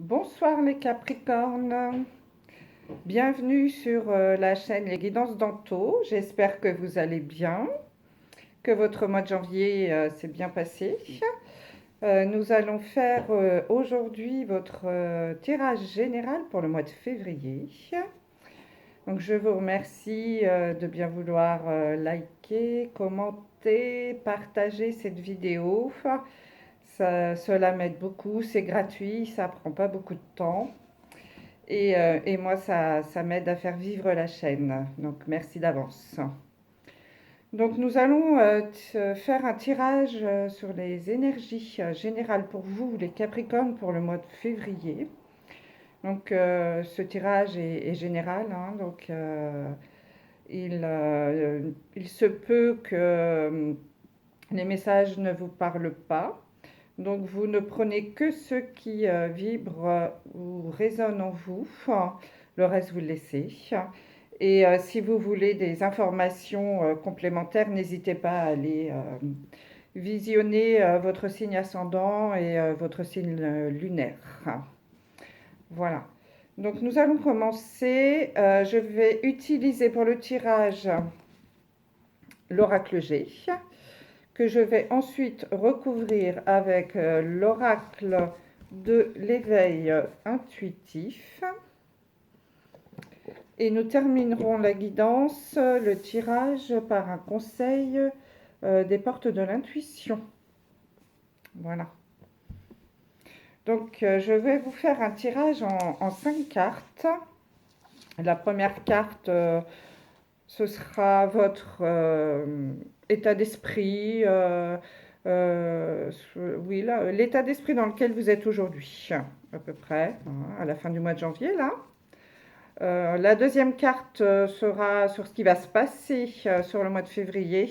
Bonsoir les Capricornes, bienvenue sur la chaîne Les Guidances d'Anto. J'espère que vous allez bien, que votre mois de janvier s'est bien passé. Nous allons faire aujourd'hui votre tirage général pour le mois de février. Donc je vous remercie de bien vouloir liker, commenter, partager cette vidéo. Cela m'aide beaucoup, c'est gratuit, ça prend pas beaucoup de temps. Et moi, ça m'aide à faire vivre la chaîne. Donc, merci d'avance. Donc, nous allons faire un tirage sur les énergies générales pour vous, les Capricornes, pour le mois de février. Donc, ce tirage est général. Hein, donc, il se peut que les messages ne vous parlent pas. Donc, vous ne prenez que ceux qui vibrent ou résonnent en vous. Le reste, vous le laissez. Et si vous voulez des informations complémentaires, n'hésitez pas à aller visionner votre signe ascendant et votre signe lunaire. Voilà. Donc, nous allons commencer. Je vais utiliser pour le tirage l'oracle G, que je vais ensuite recouvrir avec l'oracle de l'éveil intuitif. Et nous terminerons la guidance, le tirage, par un conseil des portes de l'intuition. Voilà. Donc, je vais vous faire un tirage en 5 cartes. La première carte, ce sera votre état d'esprit, oui, l'état d'esprit dans lequel vous êtes aujourd'hui, à peu près, hein, à la fin du mois de janvier, là. La deuxième carte sera sur ce qui va se passer sur le mois de février,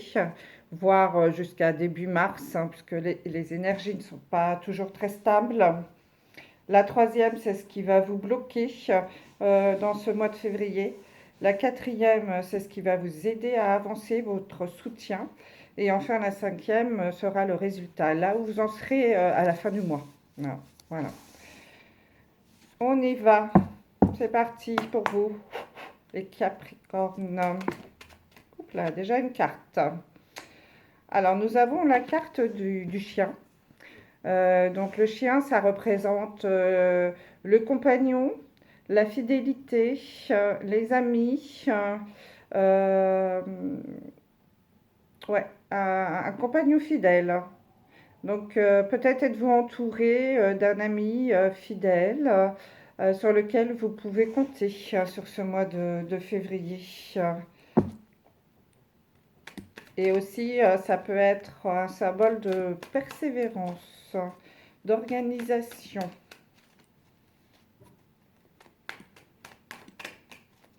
voire jusqu'à début mars, hein, puisque les énergies ne sont pas toujours très stables. La troisième, c'est ce qui va vous bloquer dans ce mois de février. La quatrième, c'est ce qui va vous aider à avancer, votre soutien. Et enfin, la cinquième sera le résultat, là où vous en serez à la fin du mois. Voilà. On y va. C'est parti pour vous, les Capricornes. Oups là, déjà une carte. Alors, nous avons la carte du chien. Donc, le chien, ça représente le compagnon, la fidélité, les amis, ouais, un compagnon fidèle. Donc, peut-être êtes-vous entouré d'un ami fidèle sur lequel vous pouvez compter sur ce mois de février. Et aussi, ça peut être un symbole de persévérance, d'organisation.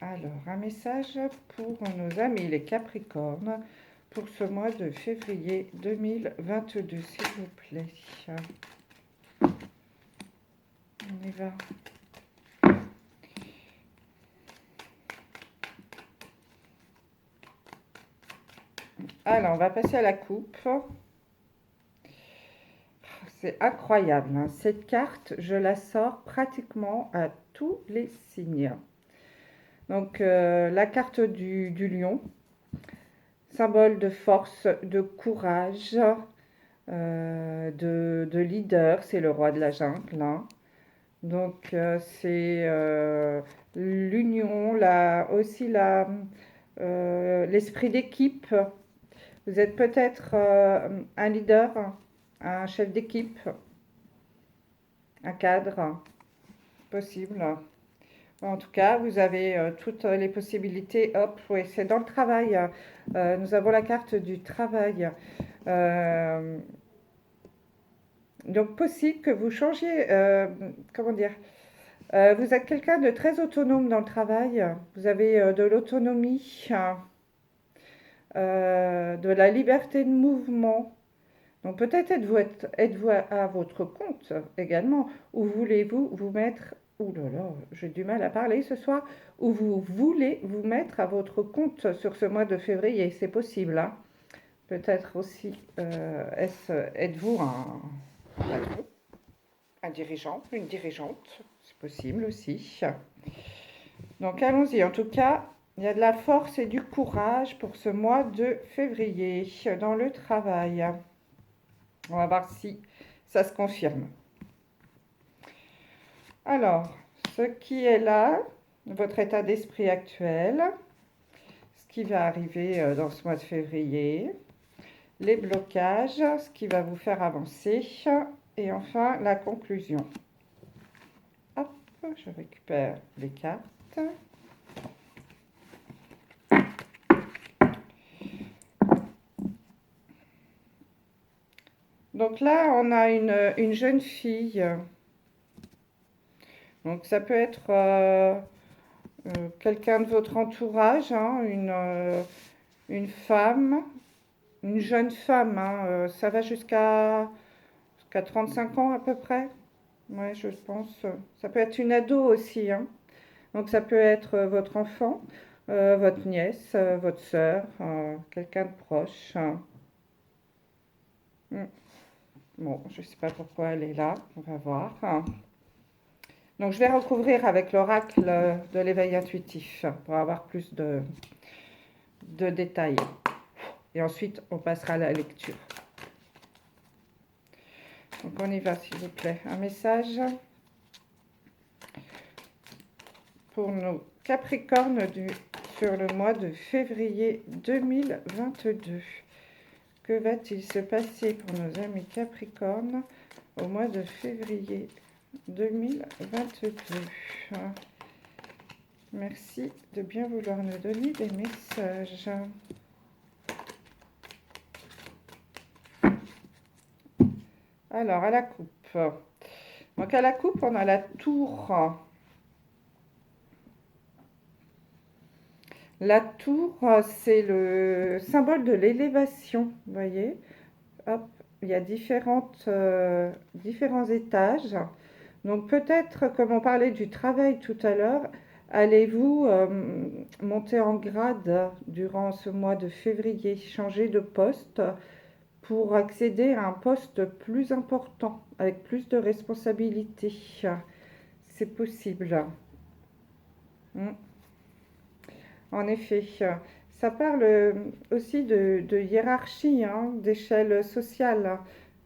Alors, un message pour nos amis les Capricornes pour ce mois de février 2022, s'il vous plaît. On y va. Alors, on va passer à la coupe. C'est incroyable, hein. Cette carte, je la sors pratiquement à tous les signes. Donc, la carte du lion, symbole de force, de courage, de leader, c'est le roi de la jungle, hein. Donc, c'est l'union, aussi l'esprit d'équipe. Vous êtes peut-être un leader, un chef d'équipe, un cadre, possible. En tout cas, vous avez toutes les possibilités. Hop, oui, c'est dans le travail. Nous avons la carte du travail. Donc, possible que vous changiez, comment dire, vous êtes quelqu'un de très autonome dans le travail. Vous avez de l'autonomie, de la liberté de mouvement. Donc, peut-être êtes-vous à votre compte également, ou voulez-vous vous mettre. Ouh là là, j'ai du mal à parler ce soir. Ou vous voulez vous mettre à votre compte sur ce mois de février. C'est possible, hein. Peut-être aussi, êtes-vous un patron, un dirigeant, une dirigeante, c'est possible aussi. Donc allons-y, en tout cas, il y a de la force et du courage pour ce mois de février dans le travail. On va voir si ça se confirme. Alors, ce qui est là, votre état d'esprit actuel, ce qui va arriver dans ce mois de février, les blocages, ce qui va vous faire avancer, et enfin la conclusion. Hop, je récupère les cartes. Donc là, on a une jeune fille. Donc ça peut être quelqu'un de votre entourage, hein, une femme, une jeune femme, hein, ça va jusqu'à 35 ans à peu près. Ouais, je pense. Ça peut être une ado aussi, hein. Donc ça peut être votre enfant, votre nièce, votre sœur, quelqu'un de proche. Hmm. Bon, je ne sais pas pourquoi elle est là, on va voir. Donc je vais recouvrir avec l'oracle de l'éveil intuitif pour avoir plus de détails. Et ensuite, on passera à la lecture. Donc on y va, s'il vous plaît. Un message pour nos Capricornes sur le mois de février 2022. Que va-t-il se passer pour nos amis Capricornes au mois de février 2022? Merci de bien vouloir nous donner des messages. Alors, à la coupe. Donc, à la coupe, on a la tour. La tour, c'est le symbole de l'élévation, vous voyez. Hop, il y a différents étages. Donc peut-être, comme on parlait du travail tout à l'heure, allez-vous monter en grade durant ce mois de février, changer de poste pour accéder à un poste plus important, avec plus de responsabilités. C'est possible. Mm. En effet, ça parle aussi de hiérarchie, hein, d'échelle sociale.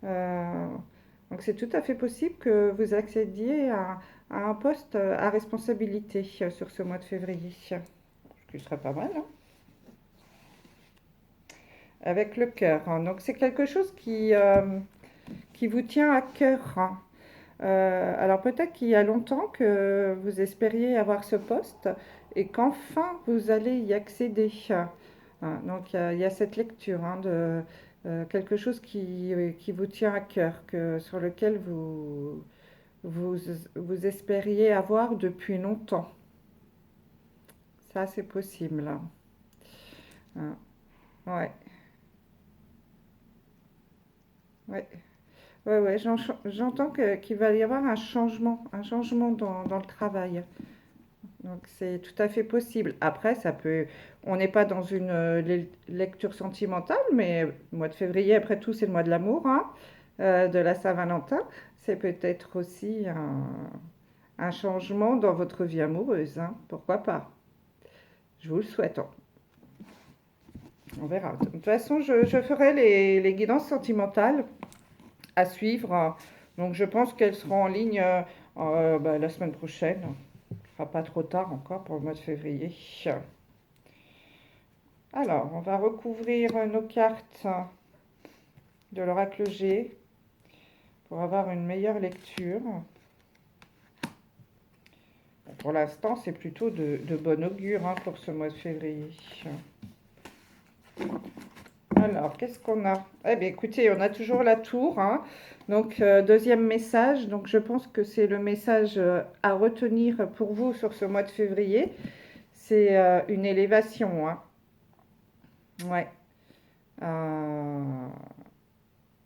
Euh, donc c'est tout à fait possible que vous accédiez à un poste à responsabilité sur ce mois de février. Ce qui serait pas mal, hein. Avec le cœur, hein. Donc c'est quelque chose qui vous tient à cœur, hein. Alors peut-être qu'il y a longtemps que vous espériez avoir ce poste et qu'enfin vous allez y accéder. Donc il y a cette lecture, hein, de quelque chose qui vous tient à cœur, sur lequel vous, vous espériez avoir depuis longtemps. Ça, c'est possible. Hein. Ouais, ouais. Ouais, ouais, j'entends qu'il va y avoir un changement dans le travail. Donc c'est tout à fait possible. Après, on n'est pas dans une lecture sentimentale, mais le mois de février, après tout, c'est le mois de l'amour, hein, de la Saint-Valentin. C'est peut-être aussi un changement dans votre vie amoureuse, hein. Pourquoi pas? Je vous le souhaite, hein. On verra. De toute façon, je ferai les guidances sentimentales à suivre. Donc je pense qu'elles seront en ligne la semaine prochaine. Ce sera pas trop tard encore pour le mois de février. Alors, on va recouvrir nos cartes de l'oracle G pour avoir une meilleure lecture. Bon, pour l'instant, c'est plutôt de bon augure, hein, pour ce mois de février. Alors, qu'est-ce qu'on a? Eh bien, écoutez, on a toujours la tour, hein. Donc, deuxième message. Donc, je pense que c'est le message à retenir pour vous sur ce mois de février. C'est une élévation, hein. Ouais.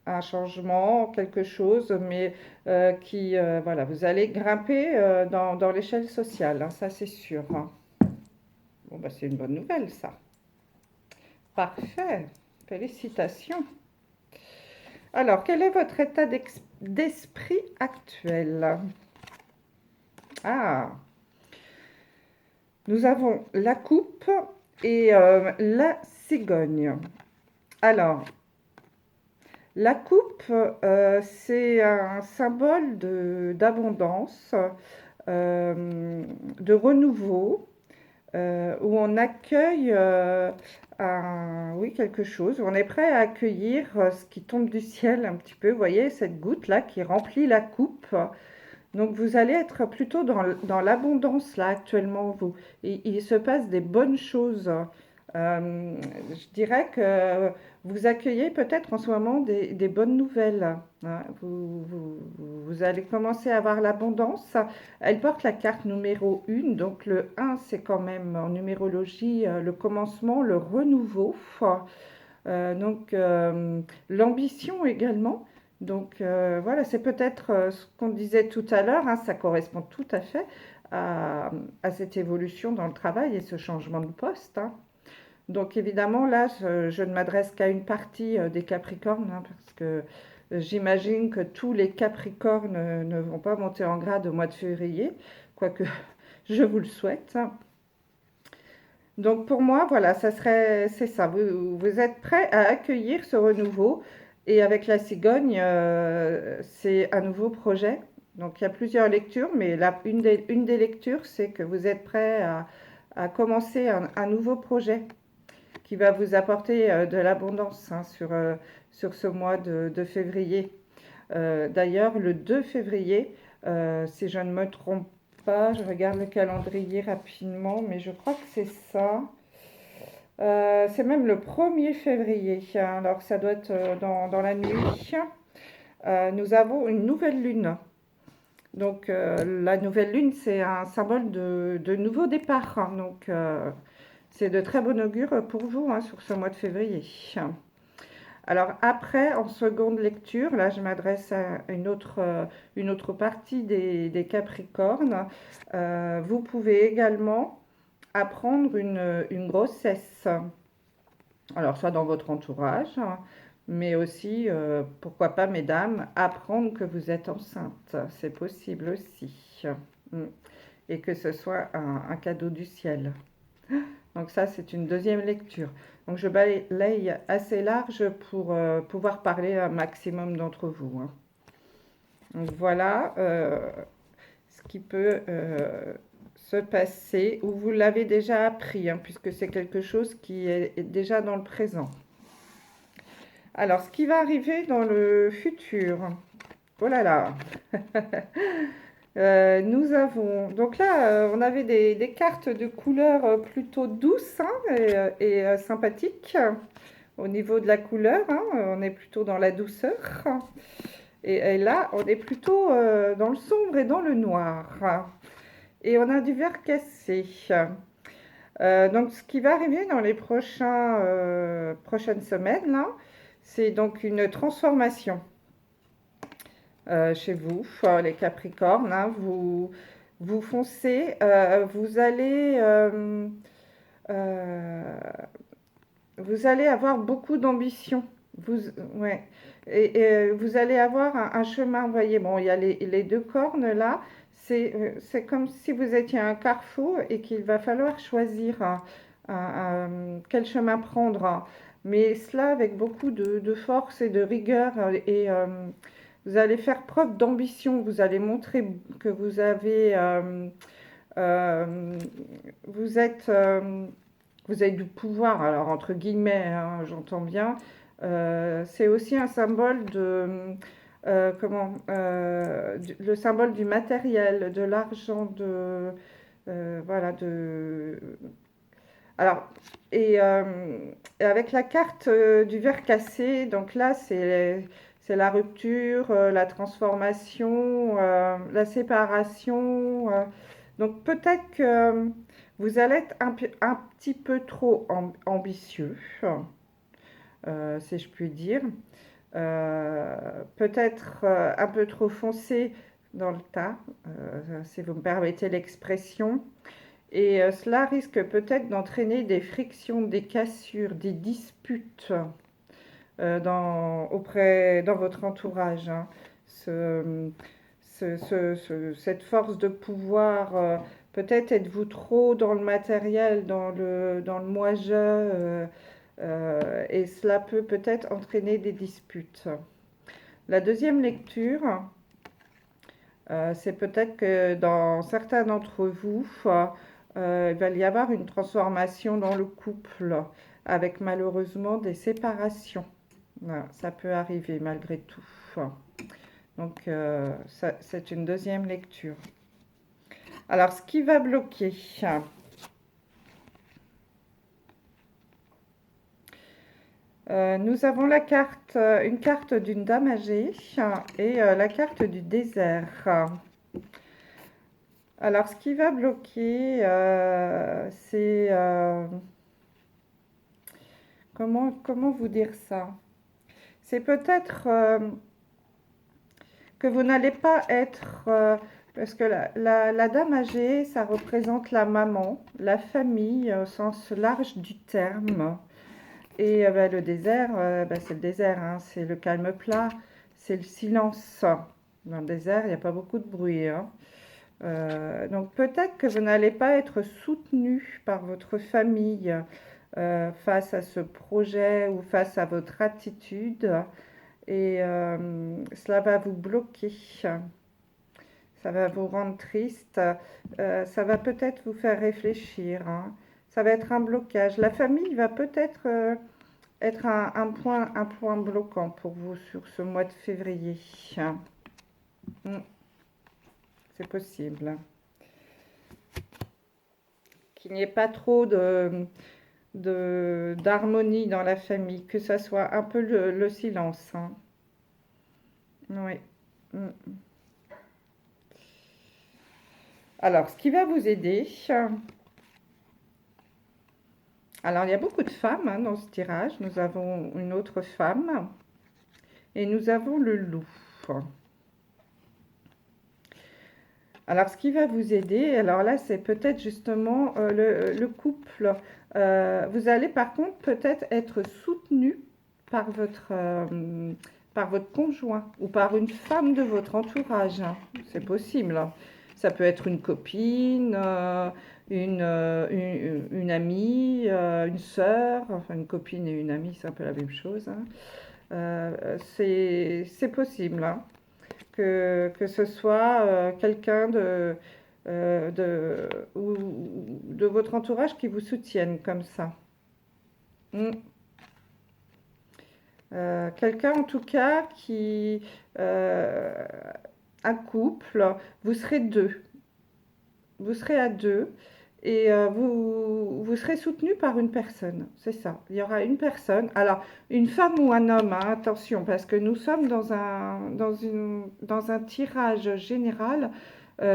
Un changement, quelque chose, mais voilà, vous allez grimper dans l'échelle sociale, hein, ça c'est sûr, hein. Bon, bah, c'est une bonne nouvelle, ça. Parfait. Félicitations. Alors, quel est votre état d'esprit actuel? Ah, nous avons la coupe et la cigogne. Alors, la coupe, c'est un symbole d'abondance, de renouveau, où on accueille oui, quelque chose, où on est prêt à accueillir ce qui tombe du ciel un petit peu. Vous voyez, cette goutte-là qui remplit la coupe. Donc, vous allez être plutôt dans l'abondance là actuellement, vous. Et il se passe des bonnes choses. Je dirais que vous accueillez peut-être en ce moment des bonnes nouvelles, hein. Vous allez commencer à avoir l'abondance. Elle porte la carte numéro 1. Donc, le 1, c'est quand même en numérologie le commencement, le renouveau. L'ambition également. Donc voilà, c'est peut-être ce qu'on disait tout à l'heure, hein, ça correspond tout à fait à cette évolution dans le travail et ce changement de poste, hein. Donc évidemment, là, je ne m'adresse qu'à une partie des Capricornes, hein, parce que j'imagine que tous les Capricornes ne vont pas monter en grade au mois de février, quoique je vous le souhaite, hein. Donc pour moi, voilà, c'est ça. Vous êtes prêt à accueillir ce renouveau. Et avec la cigogne, c'est un nouveau projet. Donc il y a plusieurs lectures, mais une des lectures, c'est que vous êtes prêt à commencer un nouveau projet qui va vous apporter de l'abondance, hein, sur ce mois de février. D'ailleurs, le 2 février, si je ne me trompe pas, je regarde le calendrier rapidement, mais je crois que c'est ça. C'est même le 1er février, alors ça doit être dans la nuit. Nous avons une nouvelle lune. Donc la nouvelle lune, c'est un symbole de nouveau départ, hein. Donc c'est de très bon augure pour vous, hein, sur ce mois de février. Alors après, en seconde lecture, là je m'adresse à une autre partie des Capricornes. Vous pouvez également apprendre une grossesse. Alors soit dans votre entourage, hein, mais aussi, pourquoi pas, mesdames, apprendre que vous êtes enceinte. C'est possible aussi. Mm. Et que ce soit un cadeau du ciel. Donc ça, c'est une deuxième lecture. Donc je balaye assez large pour pouvoir parler à un maximum d'entre vous, hein. Donc voilà ce qui peut se passer, ou vous l'avez déjà appris, hein, puisque c'est quelque chose qui est déjà dans le présent. Alors, ce qui va arriver dans le futur. Oh là là. Nous avons, donc là, on avait des cartes de couleurs plutôt douces, hein, et sympathiques au niveau de la couleur, hein. On est plutôt dans la douceur. Et là, on est plutôt dans le sombre et dans le noir. Et on a du vert cassé. Donc, ce qui va arriver dans les prochaines semaines, là, c'est donc une transformation chez vous, les Capricornes, hein. Vous foncez, euh, vous allez avoir beaucoup d'ambition. Ouais. Et vous allez avoir un chemin, vous voyez, bon, il y a les deux cornes là. C'est comme si vous étiez à un carrefour et qu'il va falloir choisir quel chemin prendre, hein. Mais cela avec beaucoup de force et de rigueur. Et vous allez faire preuve d'ambition. Vous allez montrer que euh, vous êtes, vous avez du pouvoir. Alors entre guillemets, hein, j'entends bien. C'est aussi un symbole le symbole du matériel, de l'argent, voilà, alors, et avec la carte du verre cassé, donc là, c'est la rupture, la transformation, la séparation. Donc peut-être que vous allez être un petit peu trop ambitieux, si je puis dire. Peut-être un peu trop foncé dans le tas, si vous me permettez l'expression. Et cela risque peut-être d'entraîner des frictions, des cassures, des disputes dans votre entourage, hein. Ce, cette force de pouvoir, peut-être êtes-vous trop dans le matériel, dans le moi-je, et cela peut peut-être entraîner des disputes. La deuxième lecture, c'est peut-être que dans certains d'entre vous, il va y avoir une transformation dans le couple, avec malheureusement des séparations. Voilà, ça peut arriver malgré tout. Donc, c'est une deuxième lecture. Alors, ce qui va bloquer, nous avons une carte d'une dame âgée et la carte du désert. Alors, ce qui va bloquer, c'est... comment vous dire ça? C'est peut-être que vous n'allez pas être... parce que la dame âgée, ça représente la maman, la famille au sens large du terme. Et le désert, c'est le désert, hein, c'est le calme plat, c'est le silence. Dans le désert, il n'y a pas beaucoup de bruit, hein. Donc peut-être que vous n'allez pas être soutenu par votre famille face à ce projet ou face à votre attitude et cela va vous bloquer, ça va vous rendre triste, ça va peut-être vous faire réfléchir, hein. Ça va être un blocage. La famille va peut-être être un point bloquant pour vous sur ce mois de février. C'est possible. Qu'il n'y ait pas trop d'harmonie dans la famille, que ça soit un peu le silence, hein. Oui. Alors, ce qui va vous aider, alors il y a beaucoup de femmes, hein, dans ce tirage. Nous avons une autre femme et nous avons le loup. Alors, ce qui va vous aider, alors là, c'est peut-être justement le couple. Vous allez par contre peut-être être soutenu par votre conjoint ou par une femme de votre entourage, hein. C'est possible, hein. Ça peut être une copine, une amie, une sœur, enfin une copine et une amie, c'est un peu la même chose, hein. C'est possible, hein, que ce soit quelqu'un de votre entourage qui vous soutienne comme ça. Quelqu'un en tout cas qui... un couple, vous serez deux. Vous serez à deux et vous serez soutenu par une personne, c'est ça. Il y aura une personne, alors une femme ou un homme, hein, attention, parce que nous sommes dans un tirage général,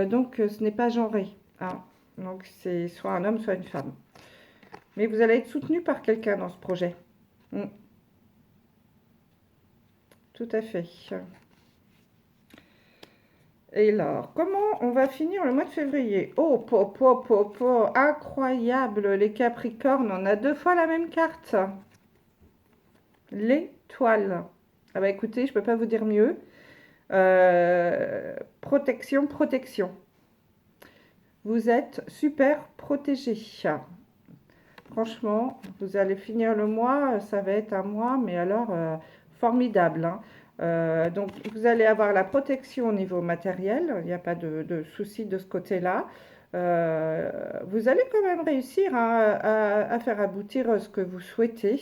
donc ce n'est pas genré, hein. Donc c'est soit un homme, soit une femme. Mais vous allez être soutenu par quelqu'un dans ce projet. Tout à fait. Et alors, comment on va finir le mois de février? Oh, incroyable, les Capricornes, on a 2 fois la même carte. L'étoile. Ah bah écoutez, je peux pas vous dire mieux. Protection, protection. Vous êtes super protégé. Franchement, vous allez finir le mois, ça va être un mois, mais alors formidable, hein. Donc, vous allez avoir la protection au niveau matériel, il n'y a pas de souci de ce côté-là. Vous allez quand même réussir, hein, à faire aboutir ce que vous souhaitez.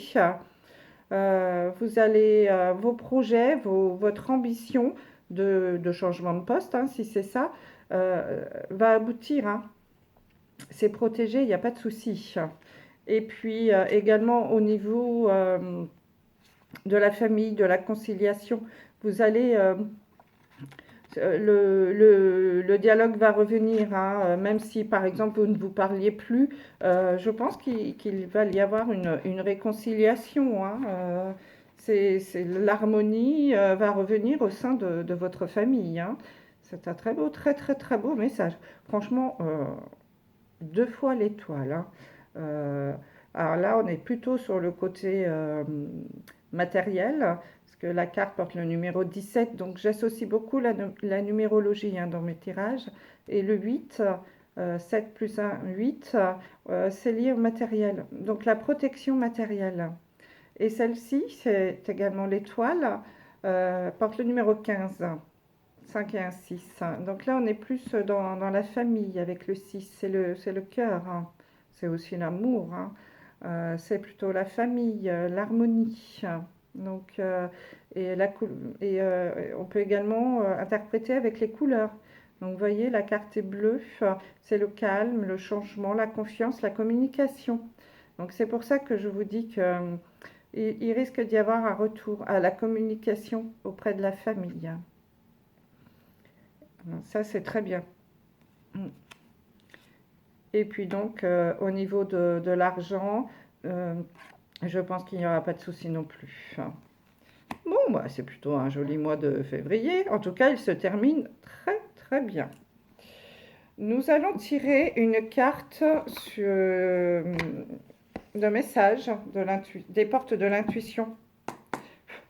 Vous allez, vos projets, votre ambition de changement de poste, hein, si c'est ça, va aboutir, hein. C'est protégé, il n'y a pas de souci. Et puis également au niveau de la famille, de la conciliation, vous allez... le dialogue va revenir, hein, même si par exemple vous ne vous parliez plus, je pense qu'il va y avoir une réconciliation, hein. L'harmonie va revenir au sein de votre famille, hein. C'est un très beau, très très très beau message. Franchement, 2 fois l'étoile, hein. Alors là, on est plutôt sur le côté matériel, parce que la carte porte le numéro 17, donc j'associe beaucoup la numérologie dans mes tirages. Et le 8, 7 plus 1, 8, c'est lié au matériel, donc la protection matérielle. Et celle-ci, c'est également l'étoile, porte le numéro 15. 5 et un 6. Donc là, on est plus dans la famille avec le 6. C'est le cœur. C'est aussi l'amour. C'est plutôt la famille, l'harmonie. Donc, et, on peut également interpréter avec les couleurs. Donc, vous voyez, la carte est bleue. C'est le calme, le changement, la confiance, la communication. Donc, c'est pour ça que je vous dis qu'il risque d'y avoir un retour à la communication auprès de la famille. Ça, c'est très bien. Et puis donc, au niveau de l'argent, je pense qu'il n'y aura pas de souci non plus. Bon, bah, c'est plutôt un joli mois de février. En tout cas, il se termine très très bien. Nous allons tirer une carte sur, de message des portes de l'intuition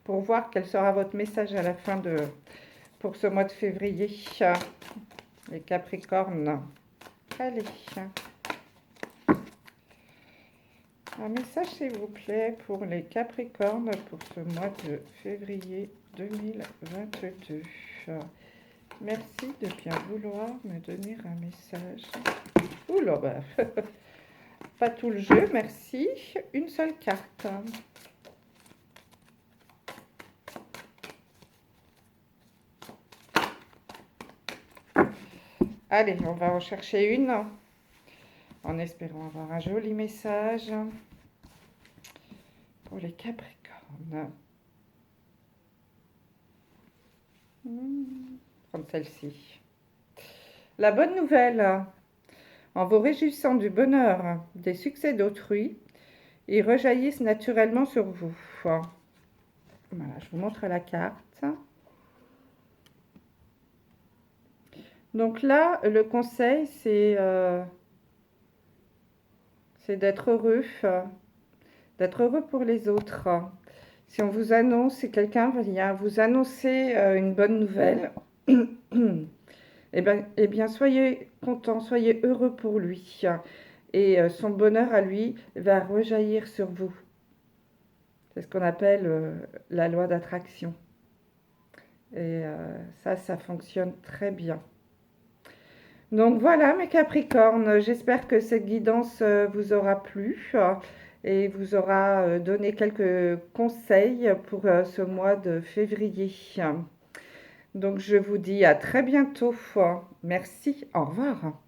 pour voir quel sera votre message à la fin pour ce mois de février. Les Capricornes. Allez. Un message, s'il vous plaît, pour les Capricornes pour ce mois de février 2022. Merci de bien vouloir me donner un message. Oula, bah, pas tout le jeu, merci. Une seule carte. Allez, on va en chercher une, en espérant avoir un joli message pour les Capricornes. Prendre celle-ci. La bonne nouvelle, en vous réjouissant du bonheur, des succès d'autrui, ils rejaillissent naturellement sur vous. Voilà, je vous montre la carte. Donc là, le conseil, c'est d'être heureux pour les autres. Si on vous annonce, si quelqu'un vient vous annoncer une bonne nouvelle, eh bien, soyez content, soyez heureux pour lui. Et son bonheur à lui va rejaillir sur vous. C'est ce qu'on appelle la loi d'attraction. Et ça fonctionne très bien. Donc voilà mes Capricornes, j'espère que cette guidance vous aura plu et vous aura donné quelques conseils pour ce mois de février. Donc je vous dis à très bientôt. Merci, au revoir.